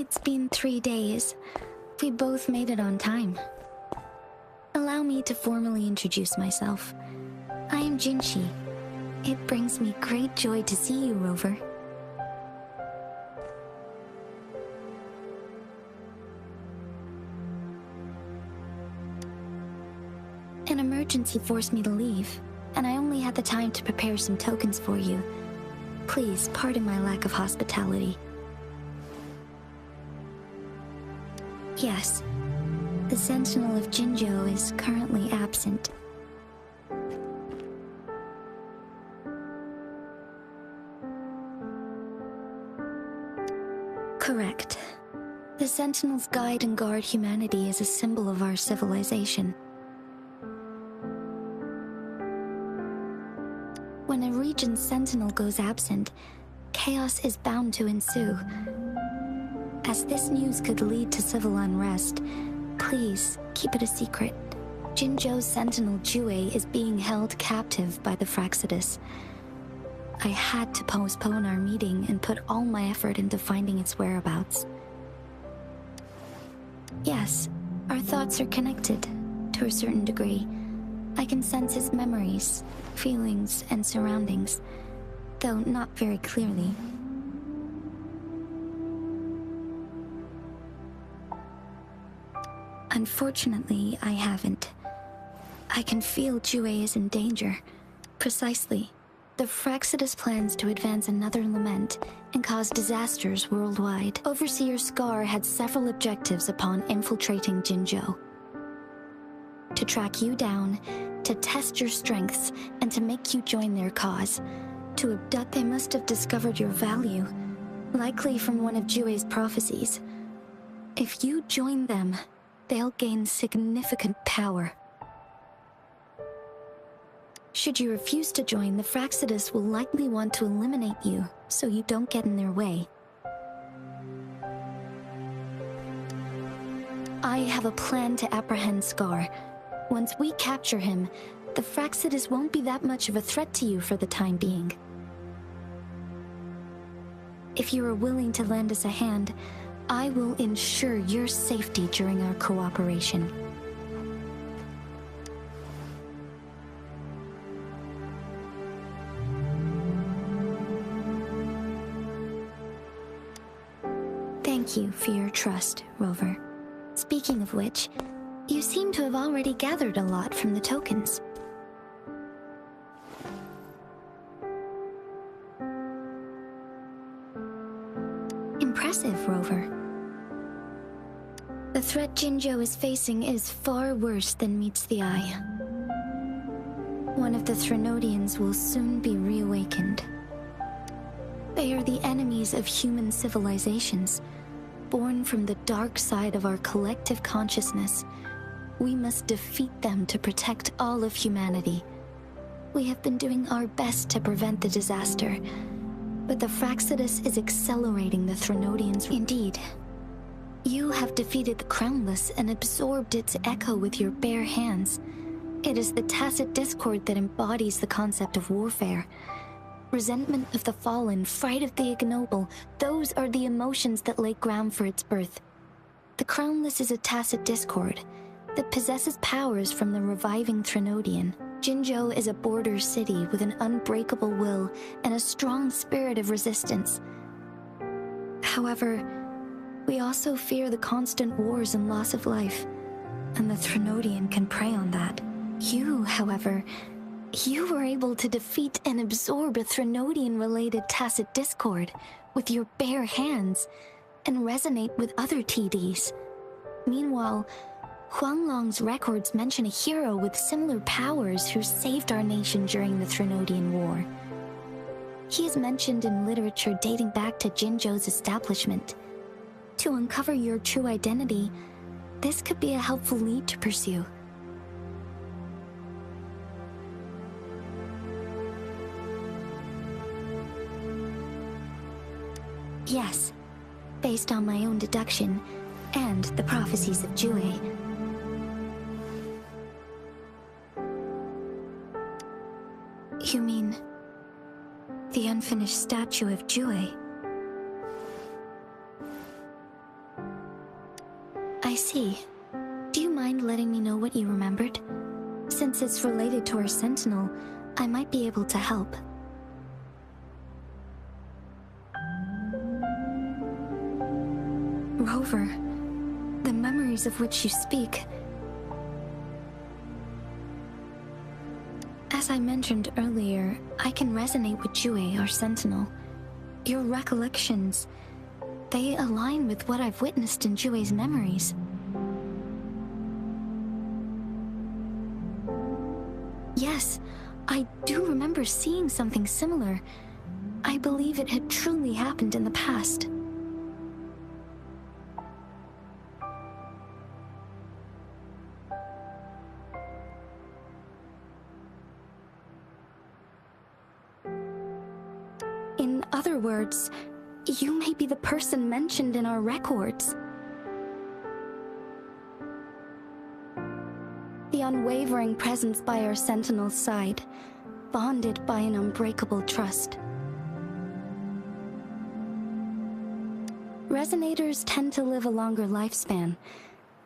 It's been 3 days. We both made it on time. Allow me to formally introduce myself. I am Jinshi. It brings me great joy to see you, Rover. An emergency forced me to leave, and I only had the time to prepare some tokens for you. Please pardon my lack of hospitality. Yes, the Sentinel of Jinzhou is currently absent. Correct. The Sentinels guide and guard humanity as a symbol of our civilization. When a region's sentinel goes absent, chaos is bound to ensue. As this news could lead to civil unrest, please keep it a secret. Jinzhou's sentinel Jue is being held captive by the Fraxidus. I had to postpone our meeting and put all my effort into finding its whereabouts. Yes, our thoughts are connected, to a certain degree. I can sense his memories, feelings, and surroundings, though not very clearly. Unfortunately, I haven't. I can feel Jue is in danger. Precisely. The Fraxidus plans to advance another lament and cause disasters worldwide. Overseer Scar had several objectives upon infiltrating Jinzhou. To track you down, to test your strengths, and to make you join their cause. To abduct, they must have discovered your value, likely from one of Jue's prophecies. If you join them, they'll gain significant power. Should you refuse to join, the Fraxidus will likely want to eliminate you, so you don't get in their way. I have a plan to apprehend Scar. Once we capture him, the Fraxidus won't be that much of a threat to you for the time being. If you are willing to lend us a hand, I will ensure your safety during our cooperation. Thank you for your trust, Rover. Speaking of which, you seem to have already gathered a lot from the tokens. Impressive, Rover. The threat Jinzhou is facing is far worse than meets the eye. One of the Threnodians will soon be reawakened. They are the enemies of human civilizations, born from the dark side of our collective consciousness. We must defeat them to protect all of humanity. We have been doing our best to prevent the disaster, but the Fraxidus is accelerating the Threnodians. Indeed. You have defeated the Crownless and absorbed its echo with your bare hands. It is the tacit discord that embodies the concept of warfare. Resentment of the fallen, fright of the ignoble, those are the emotions that lay ground for its birth. The Crownless is a tacit discord that possesses powers from the reviving Threnodian. Jinzhou is a border city with an unbreakable will and a strong spirit of resistance. However, we also fear the constant wars and loss of life, and the Threnodian can prey on that. You, however, you were able to defeat and absorb a Threnodian-related tacit discord with your bare hands and resonate with other TDs. Meanwhile, Huanglong's records mention a hero with similar powers who saved our nation during the Threnodian War. He is mentioned in literature dating back to Jinzhou's establishment. To uncover your true identity, this could be a helpful lead to pursue. Yes, based on my own deduction and the prophecies of Jue. You mean the unfinished statue of Jue? I see. Do you mind letting me know what you remembered? Since it's related to our sentinel, I might be able to help. Rover, the memories of which you speak. As I mentioned earlier, I can resonate with Jue, our sentinel. Your recollections, they align with what I've witnessed in Jue's memories. Yes, I do remember seeing something similar. I believe it had truly happened in the past. In other words, you may be the person mentioned in our records. The unwavering presence by our sentinel's side, bonded by an unbreakable trust. Resonators tend to live a longer lifespan,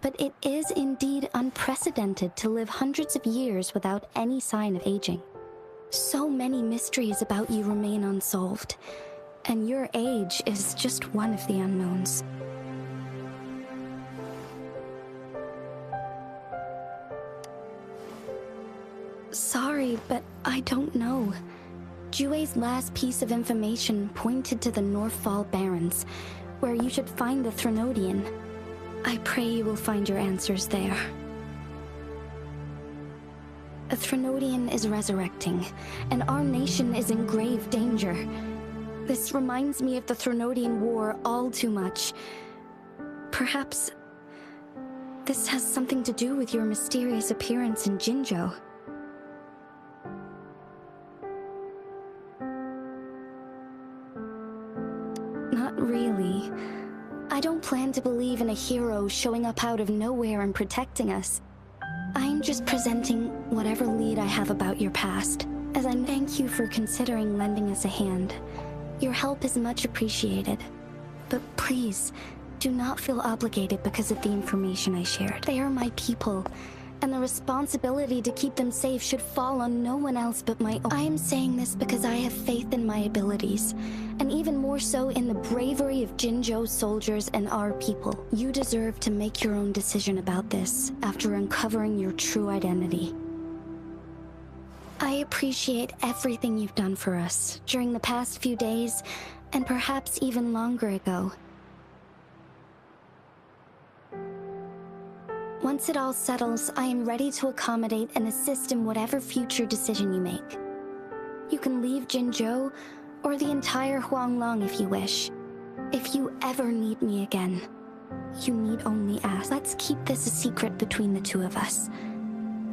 but it is indeed unprecedented to live hundreds of years without any sign of aging. So many mysteries about you remain unsolved, and your age is just one of the unknowns. Sorry, but I don't know. Jue's last piece of information pointed to the Northfall Barrens, where you should find the Threnodian. I pray you will find your answers there. A Threnodian is resurrecting, and our nation is in grave danger. This reminds me of the Threnodian War all too much. Perhaps this has something to do with your mysterious appearance in Jinzhou. Not really. I don't plan to believe in a hero showing up out of nowhere and protecting us. I'm just presenting whatever lead I have about your past, as I thank you for considering lending us a hand. Your help is much appreciated. But please, do not feel obligated because of the information I shared. They are my people, and the responsibility to keep them safe should fall on no one else but my own. I am saying this because I have faith in my abilities, and even more so in the bravery of Jinzhou soldiers and our people. You deserve to make your own decision about this after uncovering your true identity. I appreciate everything you've done for us during the past few days, and perhaps even longer ago. Once it all settles, I am ready to accommodate and assist in whatever future decision you make. You can leave Jinzhou, or the entire Huanglong if you wish. If you ever need me again, you need only ask. Let's keep this a secret between the two of us.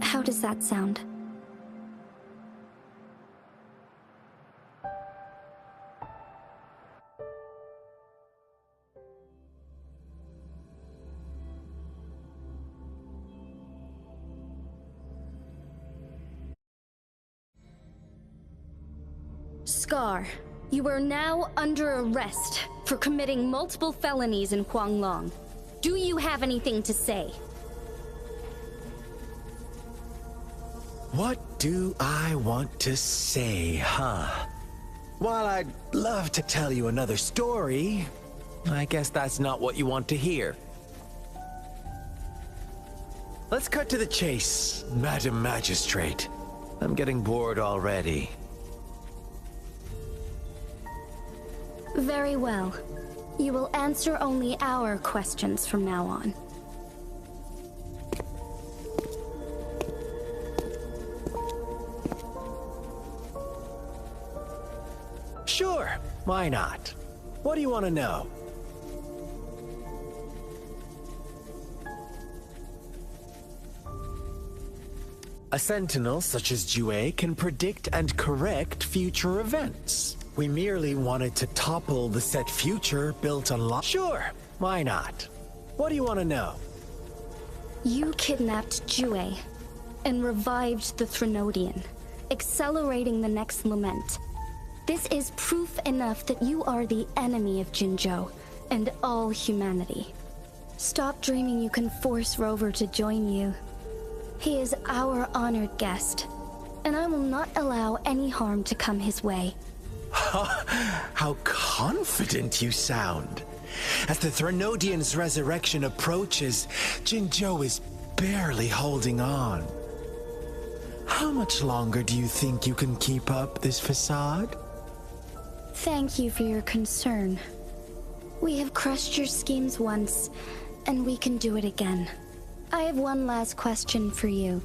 How does that sound? Scar, you are now under arrest for committing multiple felonies in Huanglong. Do you have anything to say? What do I want to say, huh? While I'd love to tell you another story, I guess that's not what you want to hear. Let's cut to the chase, Madam Magistrate. I'm getting bored already. Very well. You will answer only our questions from now on. Sure, why not? What do you want to know? A sentinel such as Jue can predict and correct future events. We merely wanted to topple the set future built on Sure, why not? What do you want to know? You kidnapped Jue and revived the Threnodian, accelerating the next lament. This is proof enough that you are the enemy of Jinzhou and all humanity. Stop dreaming you can force Rover to join you. He is our honored guest, and I will not allow any harm to come his way. How confident you sound. As the Threnodian's resurrection approaches, Jinzhou is barely holding on. How much longer do you think you can keep up this facade? Thank you for your concern. We have crushed your schemes once, and we can do it again. I have one last question for you.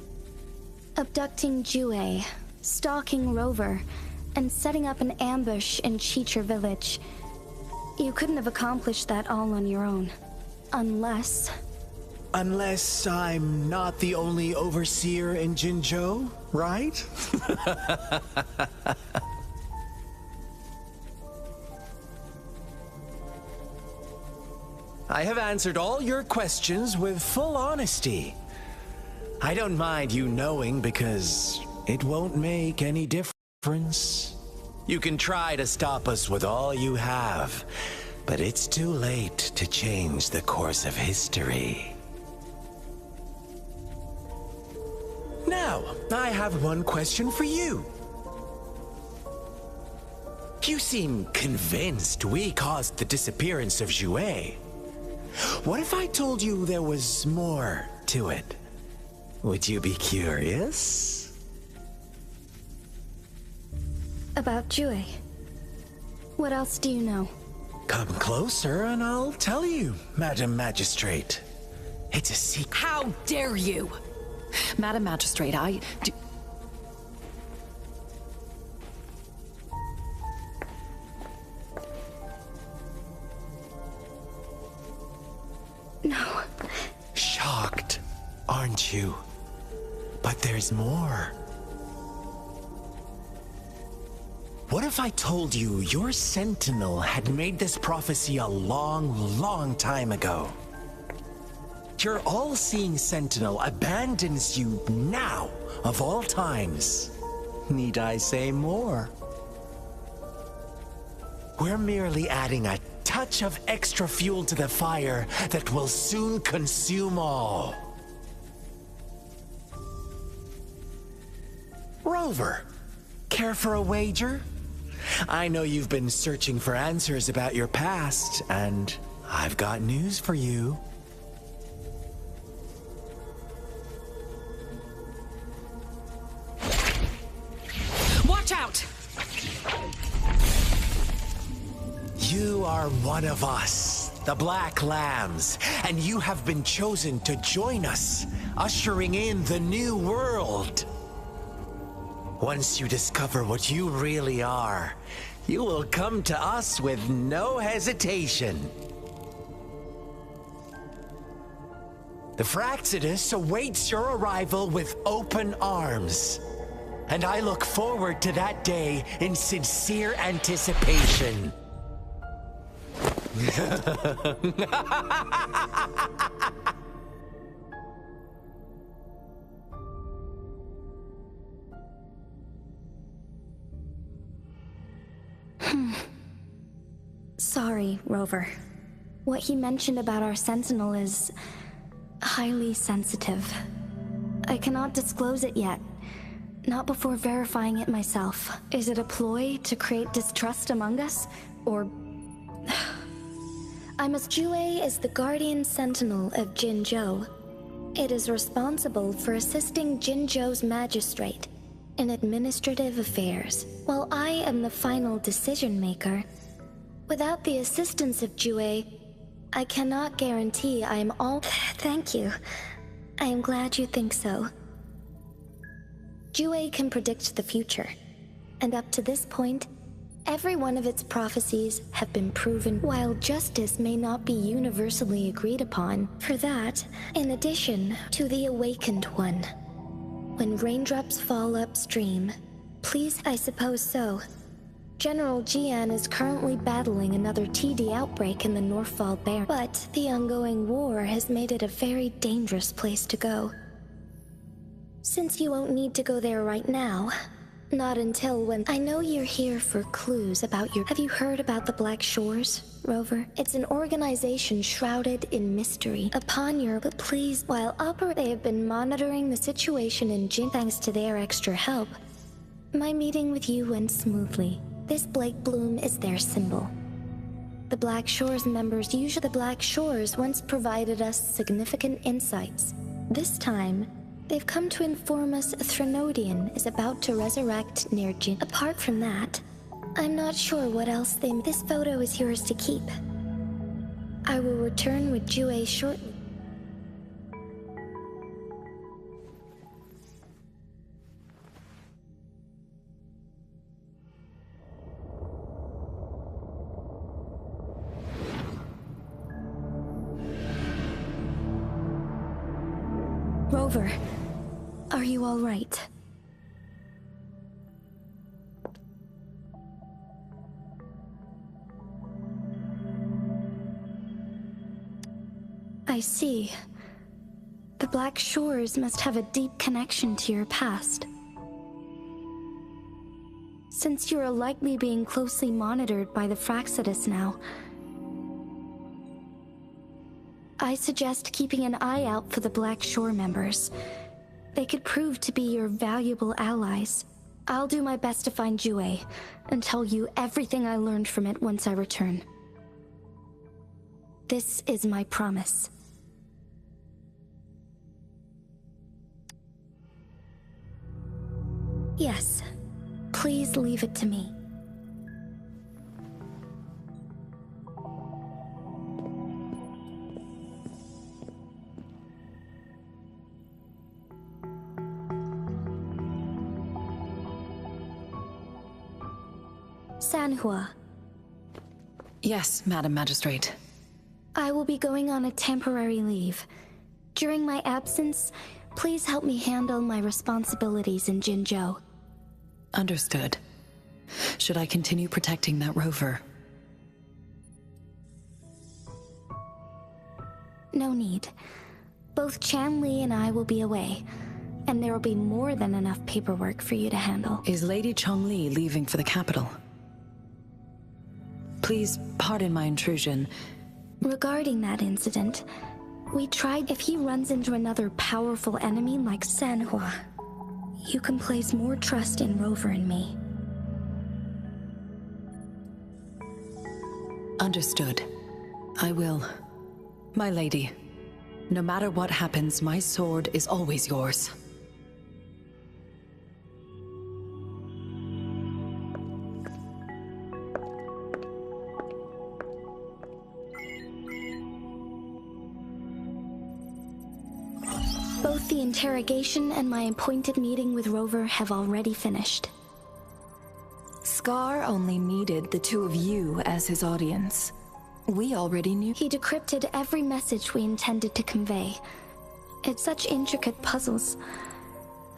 Abducting Jue, stalking Rover, and setting up an ambush in Cheecher village. You couldn't have accomplished that all on your own. Unless I'm not the only overseer in Jinzhou, right? I have answered all your questions with full honesty. I don't mind you knowing because it won't make any difference. You can try to stop us with all you have, but it's too late to change the course of history. Now, I have one question for you. You seem convinced we caused the disappearance of Jue. What if I told you there was more to it? Would you be curious? about Jue. What else do you know? Come closer and I'll tell you, Madam Magistrate. It's a secret. How dare you! Madam Magistrate, I do... No. Shocked, aren't you? But there's more. What if I told you your sentinel had made this prophecy a long, long time ago? Your all-seeing sentinel abandons you now, of all times. Need I say more? We're merely adding a touch of extra fuel to the fire that will soon consume all. Rover, care for a wager? I know you've been searching for answers about your past, and I've got news for you. Watch out! You are one of us, the Black Lambs, and you have been chosen to join us, ushering in the new world. Once you discover what you really are, you will come to us with no hesitation. The Fraxidus awaits your arrival with open arms, and I look forward to that day in sincere anticipation. Sorry, Rover. What he mentioned about our sentinel is highly sensitive. I cannot disclose it yet. Not before verifying it myself. Is it a ploy to create distrust among us? Or... Jue is the guardian sentinel of Jinzhou. It is responsible for assisting Jinzhou's magistrate in administrative affairs, while I am the final decision maker. Without the assistance of Jue, I cannot guarantee I am all— Thank you. I am glad you think so. Jue can predict the future, and up to this point, every one of its prophecies have been proven. While justice may not be universally agreed upon, for that, in addition to the Awakened One. When raindrops fall upstream, please— I suppose so. General Jian is currently battling another TD outbreak in the Northfall Barren, but the ongoing war has made it a very dangerous place to go. Since you won't need to go there right now, Not until when... I know you're here for clues about your... Have you heard about the Black Shores, Rover? It's an organization shrouded in mystery. Upon your... But please, while they have been monitoring the situation in Jin thanks to their extra help. My meeting with you went smoothly. This Blake Bloom is their symbol. The Black Shores members The Black Shores once provided us significant insights. This time, they've come to inform us a Threnodian is about to resurrect near Jin. Apart from that, I'm not sure what else This photo is yours to keep. I will return with Jue shortly. Rover, are you all right? I see. The Black Shores must have a deep connection to your past. Since you are likely being closely monitored by the Fraxidus now, I suggest keeping an eye out for the Black Shore members. They could prove to be your valuable allies. I'll do my best to find Jue and tell you everything I learned from it once I return. This is my promise. Yes, please leave it to me. Sanhua. Yes, Madam Magistrate. I will be going on a temporary leave. During my absence, please help me handle my responsibilities in Jinzhou. Understood. Should I continue protecting that rover? No need. Both Chanli and I will be away, and there will be more than enough paperwork for you to handle. Is Lady Chongli leaving for the capital? Please pardon my intrusion. Regarding that incident, we tried. If he runs into another powerful enemy like Sanhua, you can place more trust in Rover and me. Understood. I will. My lady, no matter what happens, my sword is always yours. Both the interrogation and my appointed meeting with Rover have already finished. Scar only needed the two of you as his audience. We already knew. He decrypted every message we intended to convey. It's such intricate puzzles.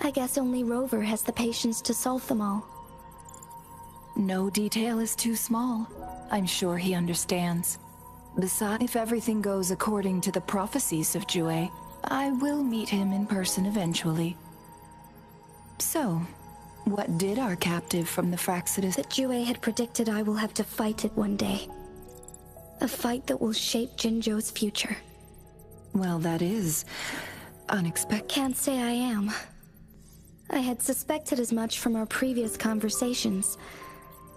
I guess only Rover has the patience to solve them all. No detail is too small. I'm sure he understands. Besides, if everything goes according to the prophecies of Jue, I will meet him in person eventually. So, what did our captive from the Fraxidus... That Jue had predicted I will have to fight it one day. A fight that will shape Jinzhou's future. Well, that is unexpected. Can't say I am. I had suspected as much from our previous conversations,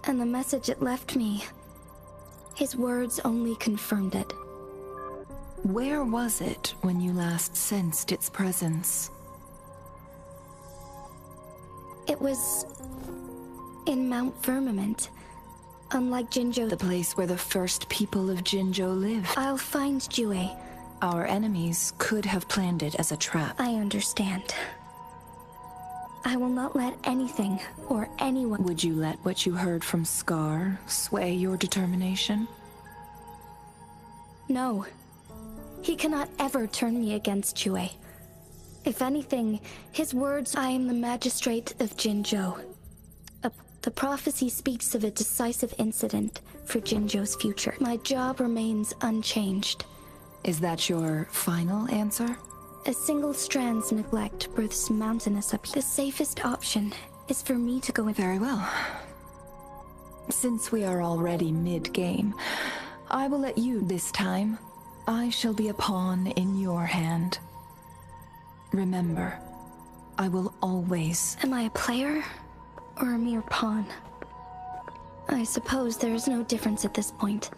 and the message it left me, his words only confirmed it. Where was it when you last sensed its presence? It was in Mount Firmament. Unlike Jinzhou, The place where the first people of Jinzhou lived. I'll find Jue. Our enemies could have planned it as a trap. I understand. I will not let anything or anyone... Would you let what you heard from Scar sway your determination? No. He cannot ever turn me against Jue. If anything, his words, I am the magistrate of Jinzhou. The prophecy speaks of a decisive incident for Jinzhou's future. My job remains unchanged. Is that your final answer? A single strand's neglect births mountainous up. The safest option is for me to go in. Very well. Since we are already mid-game, I will let you this time. I shall be a pawn in your hand. Remember, I will always... Am I a player or a mere pawn? I suppose there is no difference at this point.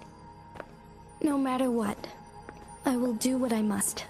No matter what, I will do what I must.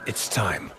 It's time.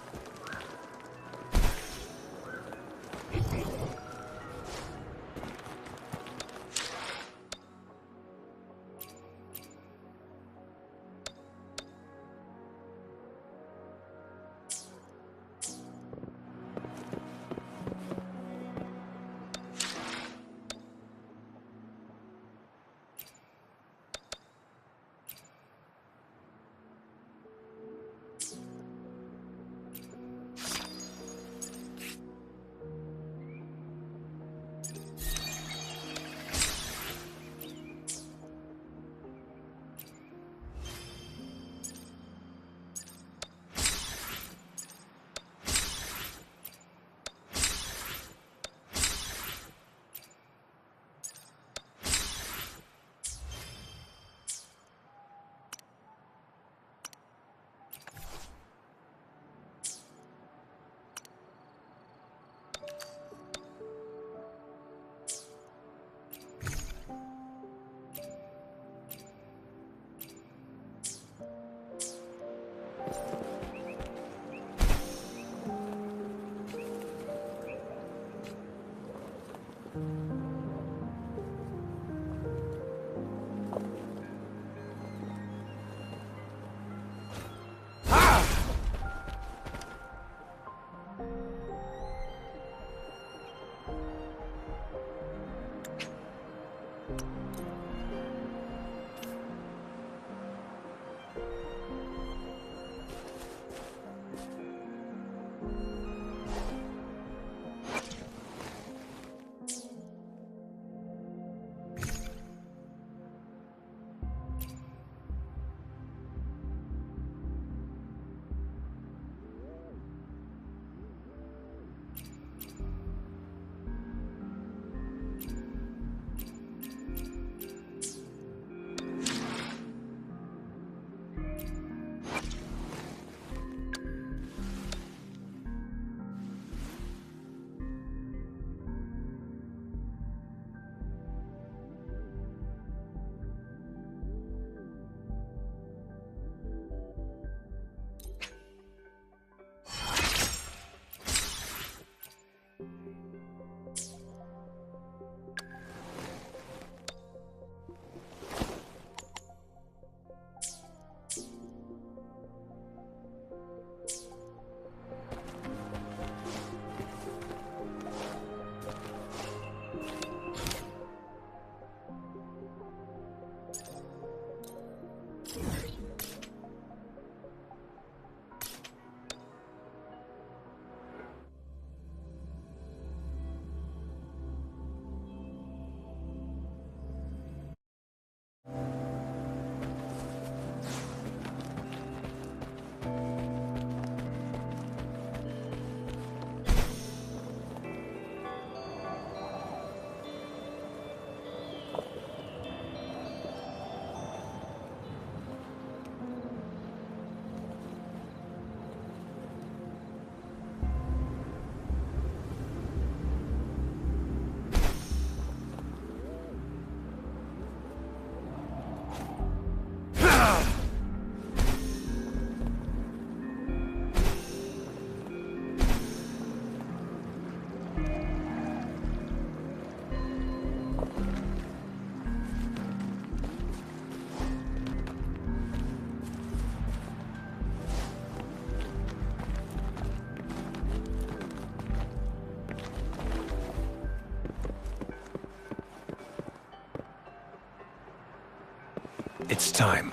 It's time.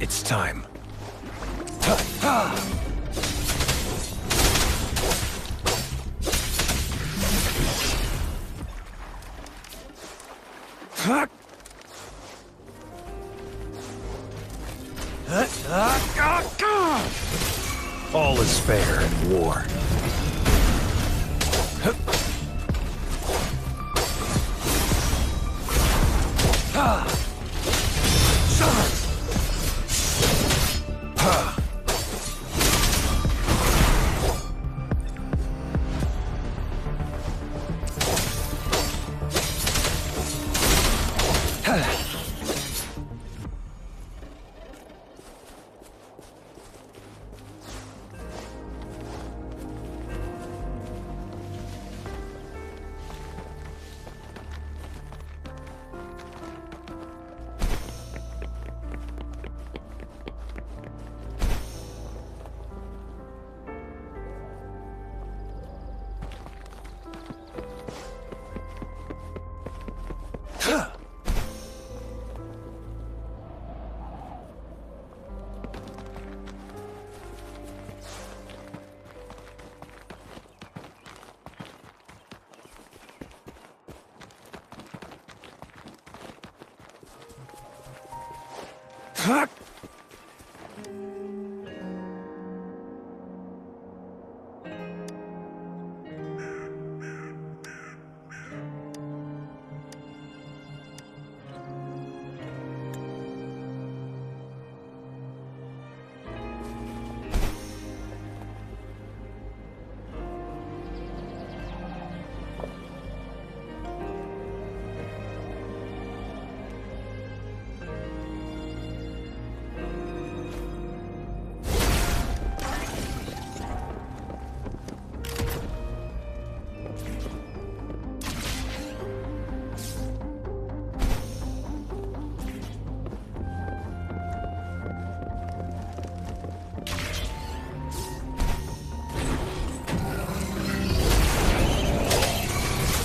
It's time. All is fair in war.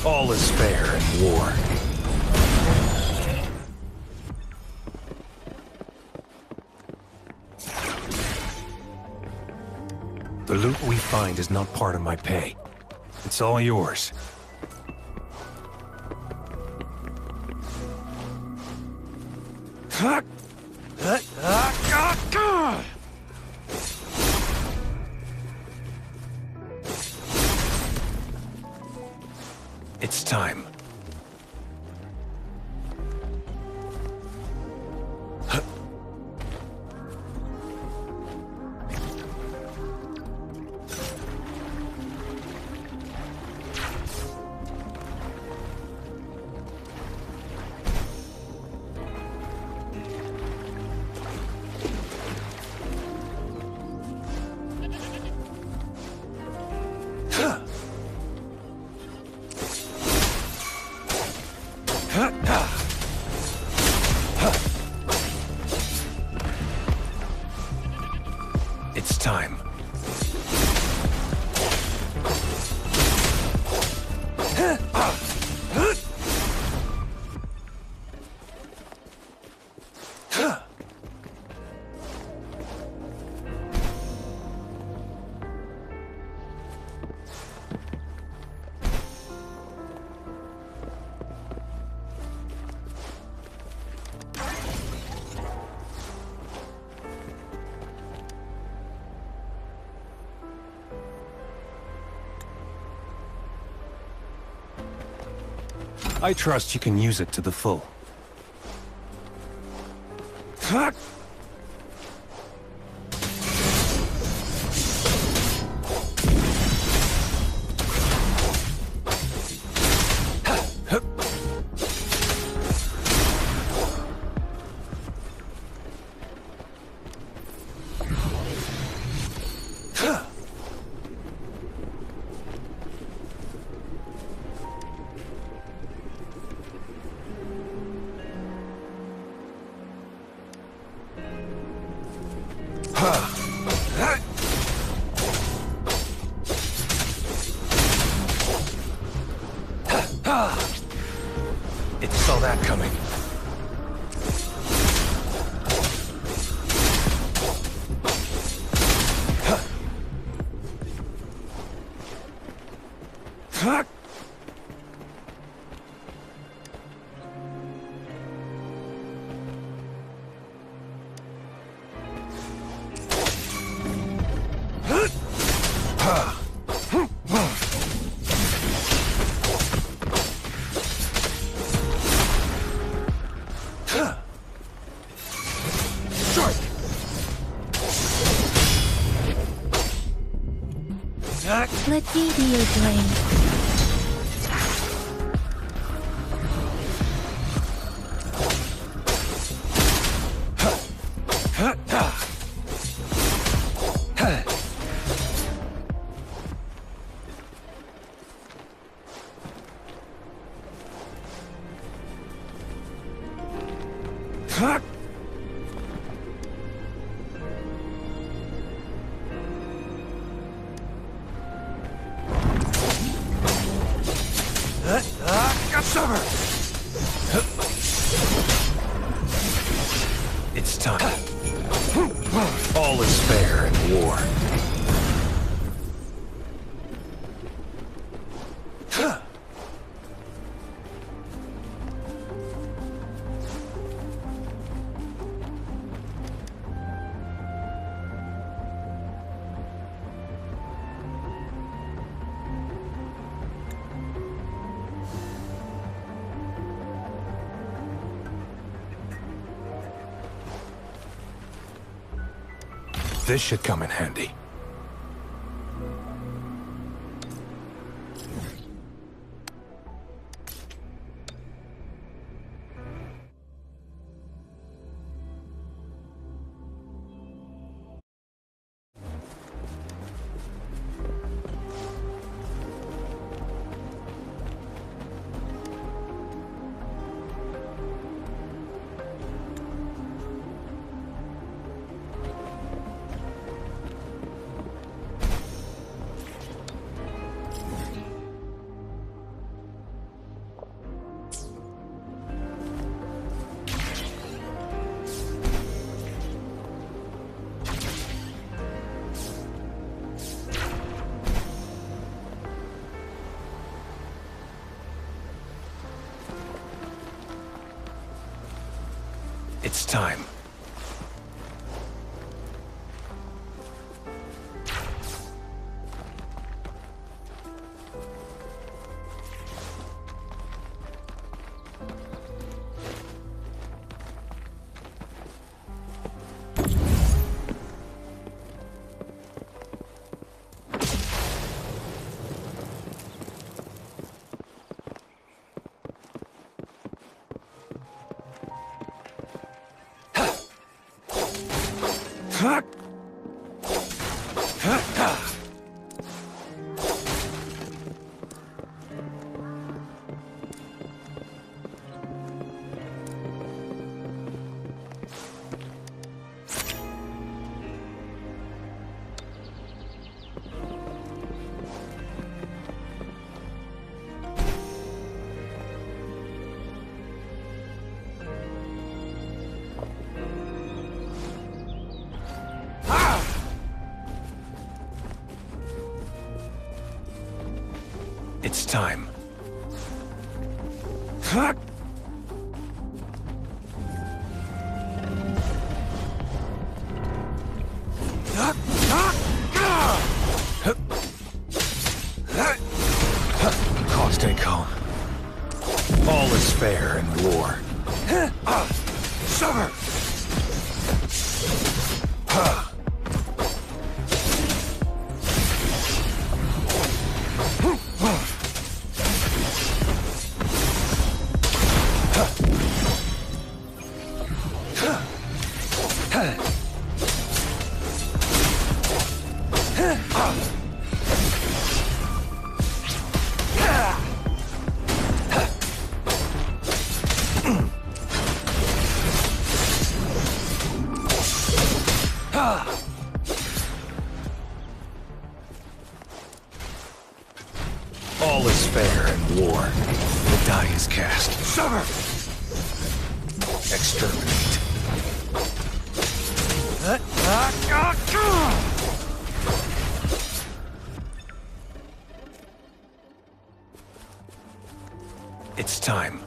All is fair in war. The loot we find is not part of my pay. It's all yours. It's time. It's time. I trust you can use it to the full. It saw that coming. Let me be your blade. It's time. All is fair in war. This should come in handy. It's time. It's time. Stay calm. All is fair in war. Summer! All is fair in war. The die is cast. Summer! Exterminate. It's time.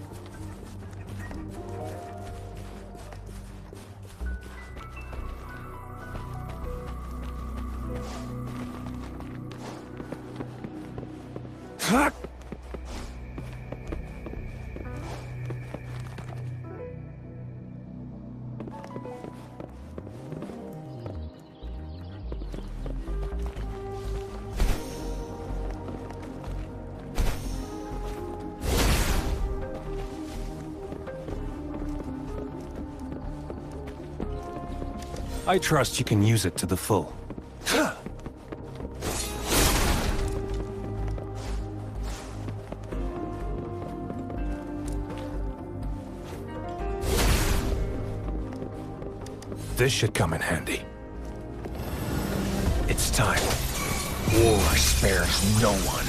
I trust you can use it to the full. This should come in handy. It's time. War spares no one.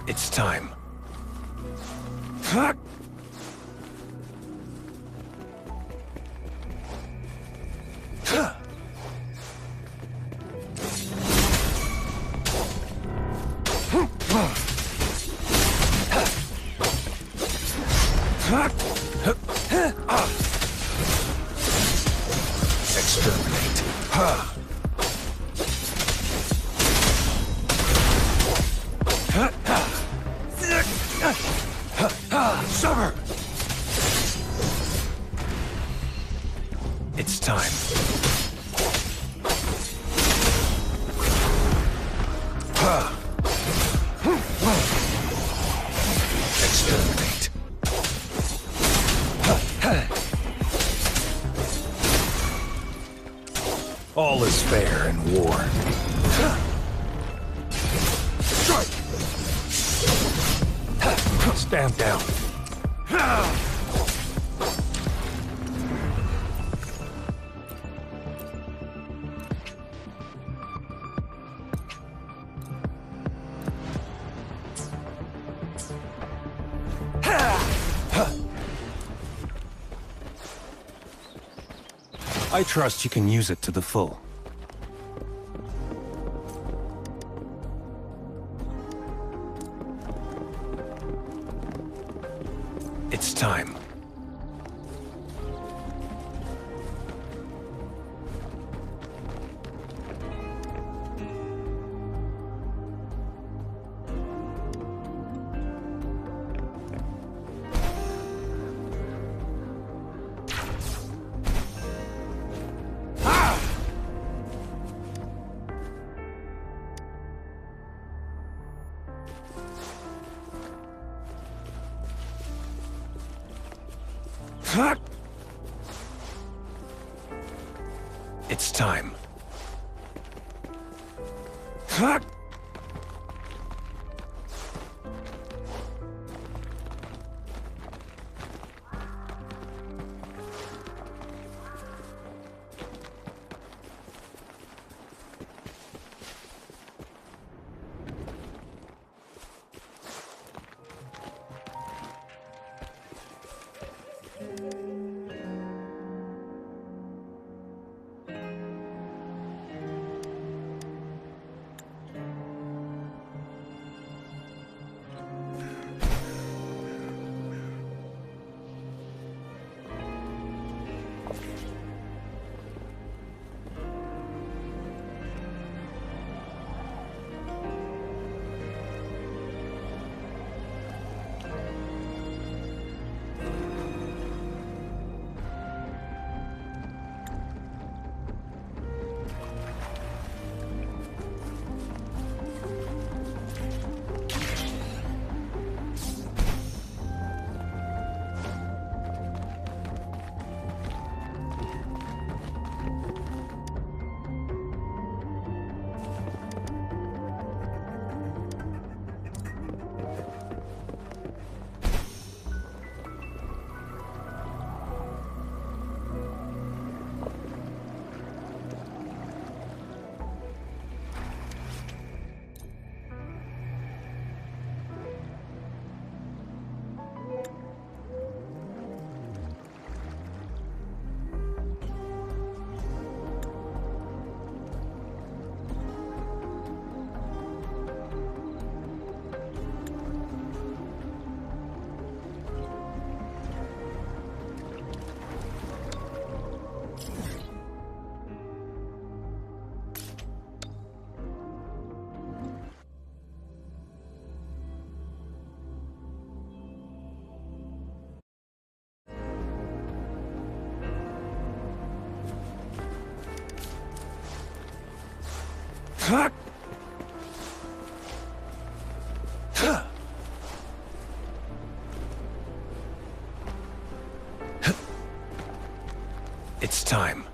It's time. Exterminate. Summer! It's time. Exterminate. All is fair in war. Strike! Stand down. I trust you can use it to the full. It's time. It's time. time.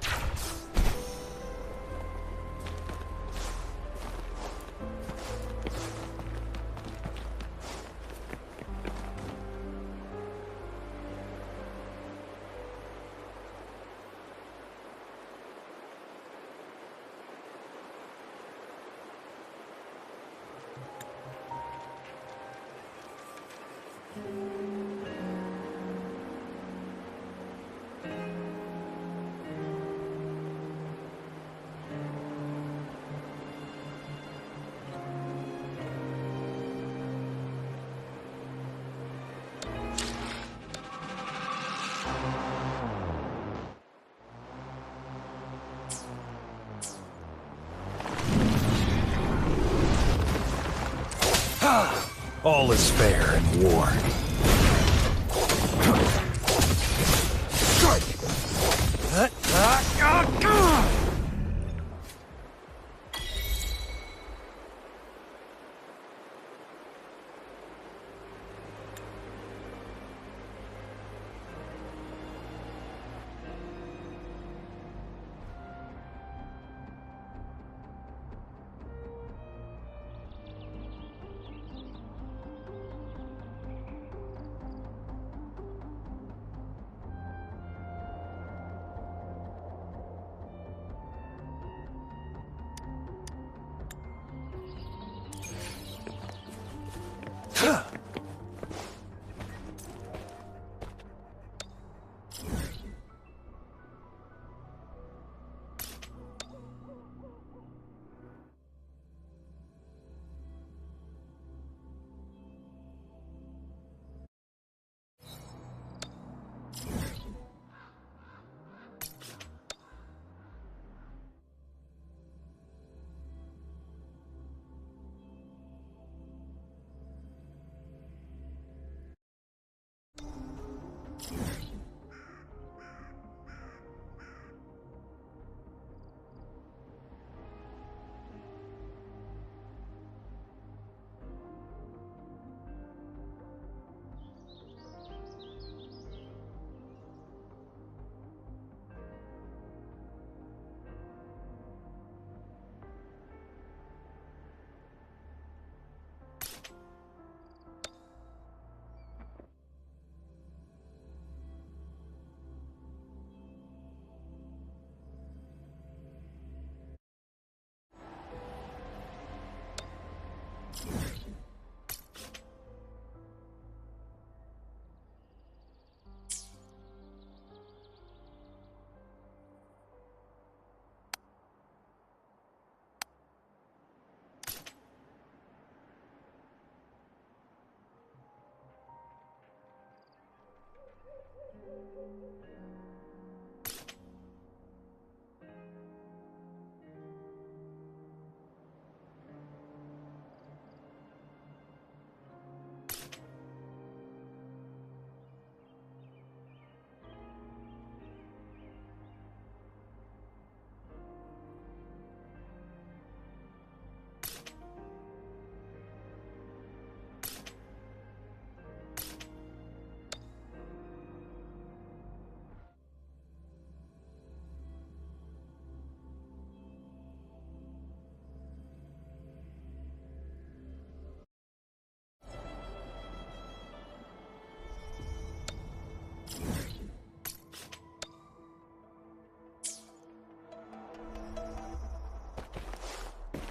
All is fair in war.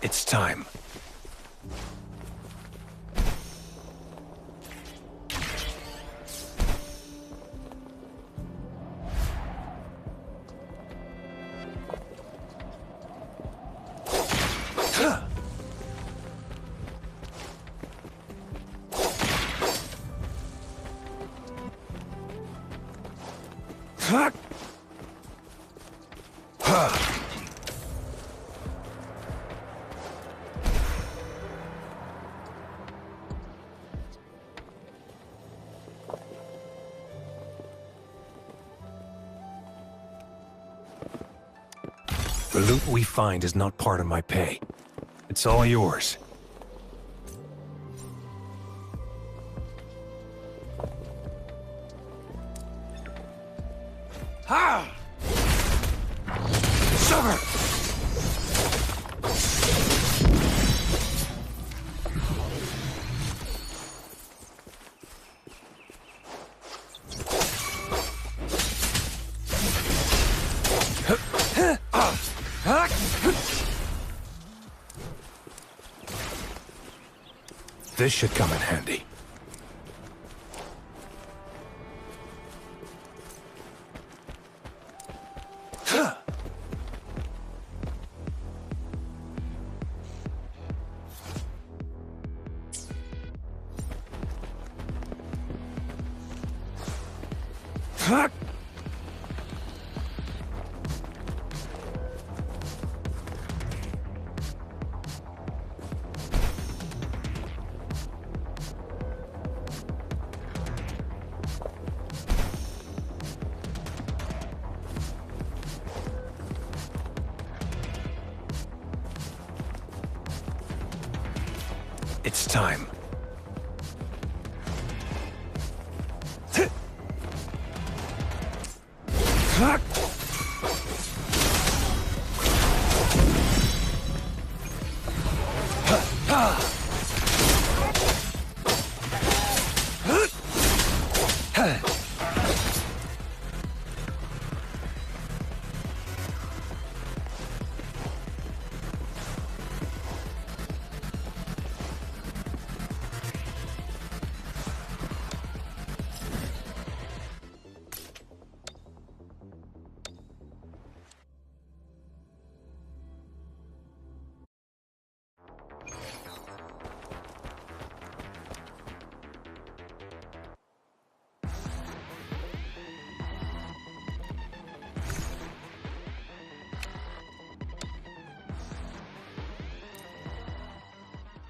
It's time. The loot we find is not part of my pay. It's all yours. This should come in handy. It's time.